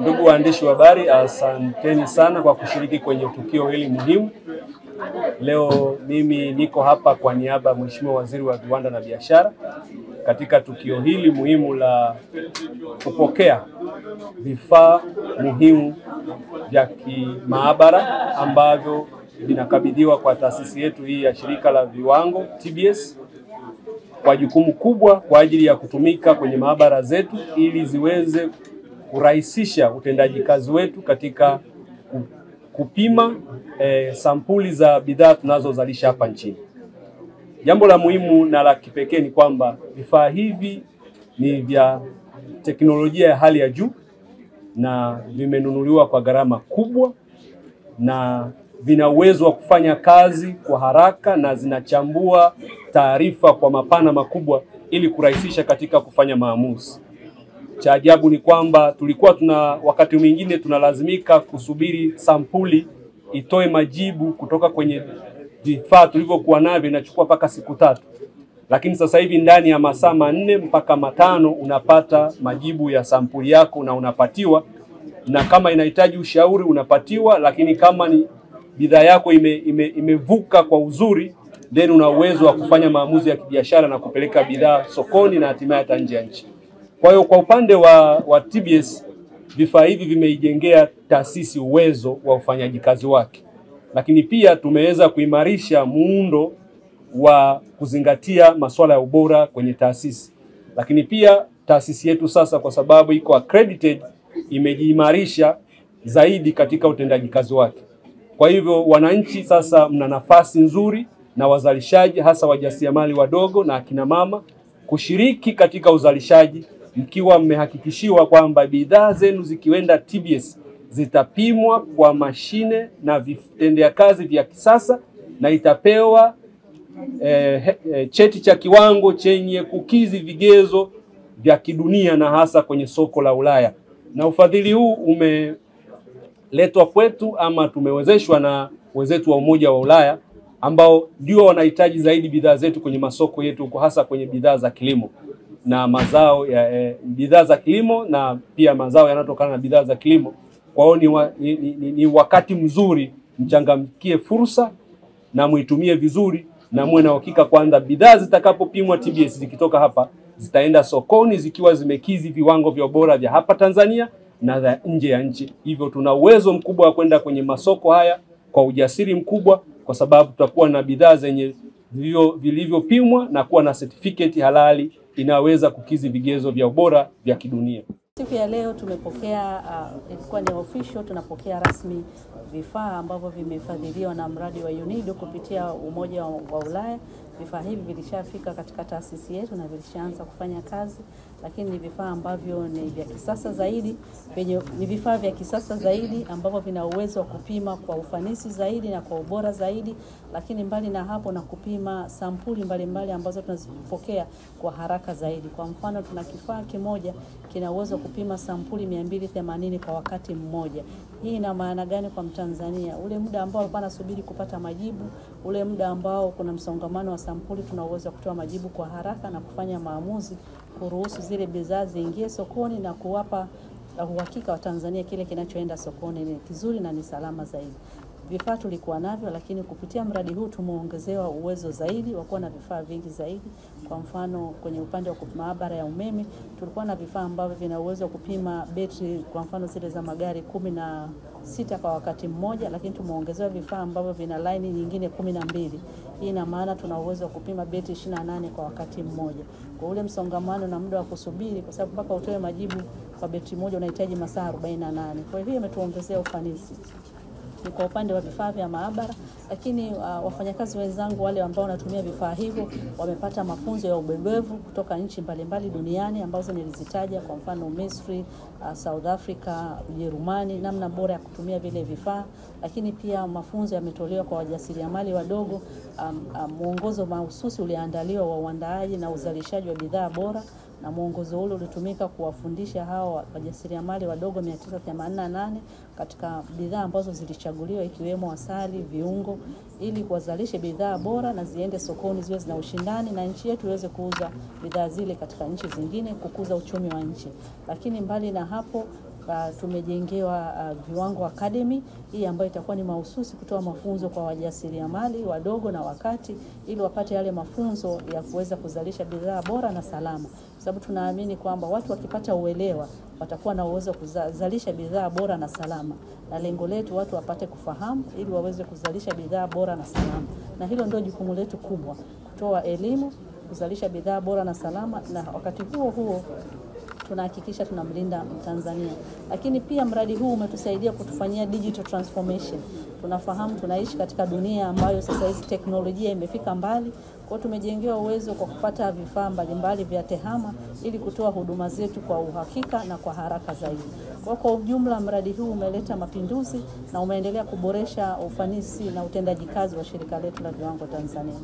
Ndugu waandishi wa habari, asanteni sana kwa kushiriki kwenye tukio hili muhimu. Leo mimi niko hapa kwa niaba ya Mheshimiwa Waziri wa Viwanda na Biashara katika tukio hili muhimu la kupokea vifaa muhimu vya kimaabara ambavyo vinakabidhiwa kwa taasisi yetu hii ya shirika la viwango TBS kwa jukumu kubwa kwa ajili ya kutumika kwenye maabara zetu ili ziweze kurahisisha utendaji kazi wetu katika kupima sampuli za bidhaa tunazozalisha hapa nchini. Jambo la muhimu na la kipekee ni kwamba vifaa hivi ni vya teknolojia ya hali ya juu na vimenunuliwa kwa gharama kubwa na vina uwezo wa kufanya kazi kwa haraka na zinachambua taarifa kwa mapana makubwa ili kurahisisha katika kufanya maamuzi. Cha ajabu ni kwamba wakati mwingine tunalazimika kusubiri sampuli itoe majibu kutoka kwenye vifaa tulivyokuwa navyo, inachukua mpaka siku 3. Lakini sasa hivi ndani ya masaa 4 mpaka 5 unapata majibu ya sampuli yako na unapatiwa, na kama inahitaji ushauri unapatiwa, lakini kama ni bidhaa yako imevuka kwa uzuri, then una uwezo wa kufanya maamuzi ya kibiashara na kupeleka bidhaa sokoni na hatimaye hata nje ya nchi. Kwa hiyo kwa upande wa TBS, vifaa hivi vimeijengea taasisi uwezo wa ufanyaji kazi wake. Lakini pia tumeweza kuimarisha muundo wa kuzingatia masuala ya ubora kwenye taasisi. Lakini pia taasisi yetu sasa, kwa sababu iko accredited, imejiimarisha zaidi katika utendaji kazi wake. Kwa hivyo wananchi sasa mna nafasi nzuri na wazalishaji, hasa wajasiriamali wadogo na akina mama, kushiriki katika uzalishaji mkiwa mmehakikishiwa kwamba bidhaa zenu zikienda TBS zitapimwa kwa mashine na vitendea kazi vya kisasa na itapewa cheti cha kiwango chenye kukizi vigezo vya kidunia na hasa kwenye soko la Ulaya. Na ufadhili huu umeletwa kwetu ama tumewezeshwa na wenzetu wa Umoja wa Ulaya ambao ndio wanahitaji zaidi bidhaa zetu kwenye masoko yetu, kwa hasa kwenye bidhaa za kilimo na mazao ya bidhaa za kilimo na pia mazao yanayotokana na bidhaa za kilimo. Kwa hiyo ni wakati mzuri mchangamkie fursa na muitumie vizuri, na muwe na uhakika kwamba bidhaa zitakapopimwa TBS zikitoka hapa zitaenda sokoni zikiwa zimekizi viwango vya ubora vya hapa Tanzania na nje ya nchi. Hivyo tuna uwezo mkubwa wa kwenda kwenye masoko haya kwa ujasiri mkubwa, kwa sababu tutakuwa na bidhaa zenye vilivyopimwa na kuwa na certificate halali inaweza kukizi vigezo vya ubora vya kidunia. Siku ya leo tumepokea, ilikuwa ni official, tunapokea rasmi vifaa ambavyo vimefadhiliwa na mradi wa UNIDO kupitia Umoja wa Ulaya. Vifaa hivi vilishafika katika taasisi yetu na vilishaanza kufanya kazi, lakini ni vifaa ambavyo ni vya kisasa zaidi, ni vifaa vya kisasa zaidi ambavyo vina uwezo wa kupima kwa ufanisi zaidi na kwa ubora zaidi, lakini mbali na hapo na kupima sampuli mbalimbali ambazo tunazipokea kwa haraka zaidi. Kwa mfano, tuna kifaa kimoja kina uwezo wa kupima sampuli 280 kwa wakati mmoja. Hii ina maana gani kwa Mtanzania? Ule muda ambao alikuwa anasubiri kupata majibu, ule muda ambao kuna msongamano wa sampuli, tuna uwezo wa kutoa majibu kwa haraka na kufanya maamuzi kuruhusu zile bidhaa ziingie sokoni na kuwapa uhakika wa Tanzania kile kinachoenda sokoni ni kizuri na ni salama zaidi. Vifaa tulikuwa navyo, lakini kupitia mradi huu tumeongezewa uwezo zaidi wa kuwa na vifaa vingi zaidi. Kwa mfano, kwenye upande wa maabara ya umeme tulikuwa na vifaa ambavyo vina uwezo wa kupima betri, kwa mfano zile za magari 16 kwa wakati mmoja, lakini tumeongezewa vifaa ambavyo vina line nyingine 12. Hii ina maana tuna uwezo wa kupima betri 28 kwa wakati mmoja. Kwa ule msongamano na muda wa kusubiri, kwa sababu mpaka utoe majibu kwa betri moja unahitaji masaa 48. Kwa hiyo imetuongezea ufanisi. Ni kwa upande wa vifaa vya maabara, lakini wafanyakazi wenzangu wale ambao wanatumia vifaa hivyo wamepata mafunzo ya ubebevu kutoka nchi mbalimbali duniani ambazo nilizitaja, kwa mfano Misri, South Africa, Ujerumani, namna bora ya kutumia vile vifaa. Lakini pia mafunzo yametolewa kwa wajasiriamali wadogo, mwongozo mahususi uliandaliwa wa uandaaji na uzalishaji wa bidhaa bora, na mwongozo ule ulitumika kuwafundisha hao wajasiriamali wadogo 988 katika bidhaa ambazo zilichaguliwa, ikiwemo asali, viungo, ili kuwazalisha bidhaa bora na ziende sokoni ziwe zina ushindani na nchi yetu iweze kuuza bidhaa zile katika nchi zingine, kukuza uchumi wa nchi. Lakini mbali na hapo tumejengewa Viwango Academy, hii ambayo itakuwa ni mahususi kutoa mafunzo kwa wajasiriamali wadogo na wakati, ili wapate yale mafunzo ya kuweza kuzalisha bidhaa bora na salama, kwa sababu tunaamini kwamba watu wakipata uelewa watakuwa na uwezo kuzalisha bidhaa bora na salama, na lengo letu watu wapate kufahamu ili waweze kuzalisha bidhaa bora na salama, na hilo ndio jukumu letu kubwa, kutoa elimu, kuzalisha bidhaa bora na salama, na wakati huo huo tunahakikisha tunamlinda Mtanzania. Lakini pia mradi huu umetusaidia kutufanyia digital transformation. Tunafahamu tunaishi katika dunia ambayo sasa hizi teknolojia imefika mbali, kwa tumejengewa uwezo kwa kupata vifaa mbalimbali vya tehama ili kutoa huduma zetu kwa uhakika na kwa haraka zaidi. Kwa ujumla mradi huu umeleta mapinduzi na umeendelea kuboresha ufanisi na utendaji kazi wa shirika letu la Viwango Tanzania.